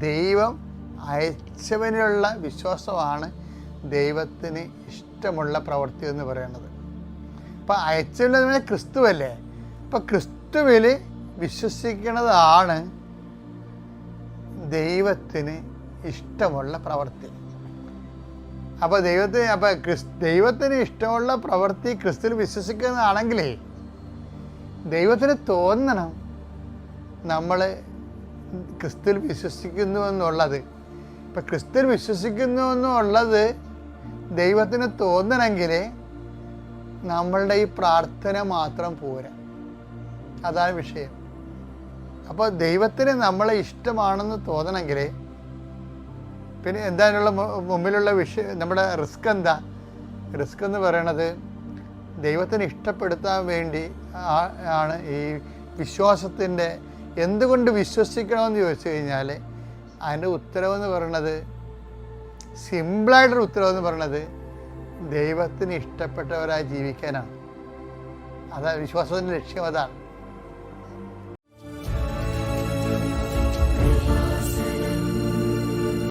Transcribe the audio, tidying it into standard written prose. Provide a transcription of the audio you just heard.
ദൈവം അയച്ചവനിലുള്ള വിശ്വാസമാണ് ദൈവത്തിന് ഇഷ്ടമുള്ള പ്രവൃത്തി എന്ന് പറയുന്നത്. അപ്പം അയച്ചവനെ ക്രിസ്തുവല്ലേ, അപ്പം ക്രിസ്തുവിൽ വിശ്വസിക്കുന്നതാണ് ദൈവത്തിന് ഇഷ്ടമുള്ള പ്രവൃത്തി. അപ്പോൾ ദൈവത്തിന് ഇഷ്ടമുള്ള പ്രവൃത്തി ക്രിസ്തുവിൽ വിശ്വസിക്കുന്നതാണെങ്കിലേ ദൈവത്തിന് തോന്നണം നമ്മൾ ക്രിസ്തുവിൽ വിശ്വസിക്കുന്നു എന്നുള്ളത്. ഇപ്പം ക്രിസ്തുവിൽ വിശ്വസിക്കുന്നു എന്നുള്ളത് ദൈവത്തിന് തോന്നണമെങ്കിൽ നമ്മളുടെ ഈ പ്രാർത്ഥന മാത്രം പോരാ. അതാണ് വിഷയം. അപ്പോൾ ദൈവത്തിന് നമ്മളെ ഇഷ്ടമാണെന്ന് തോന്നണമെങ്കിൽ പിന്നെ എന്താനുള്ള മുമ്പിലുള്ള വിഷയം, നമ്മുടെ റിസ്ക് എന്താ? റിസ്ക് എന്ന് പറയണത് ദൈവത്തിന് ഇഷ്ടപ്പെടുത്താൻ വേണ്ടി ആണ് ഈ വിശ്വാസത്തിൻ്റെ. എന്തുകൊണ്ട് വിശ്വസിക്കണമെന്ന് ചോദിച്ചു കഴിഞ്ഞാൽ അതിൻ്റെ ഉത്തരവെന്ന് പറയണത്, സിമ്പിളായിട്ടൊരു ഉത്തരവെന്ന് പറയണത് ദൈവത്തിന് ഇഷ്ടപ്പെട്ടവരായി ജീവിക്കാനാണ്. അതാണ് വിശ്വാസത്തിൻ്റെ ലക്ഷ്യം. അതാണ്.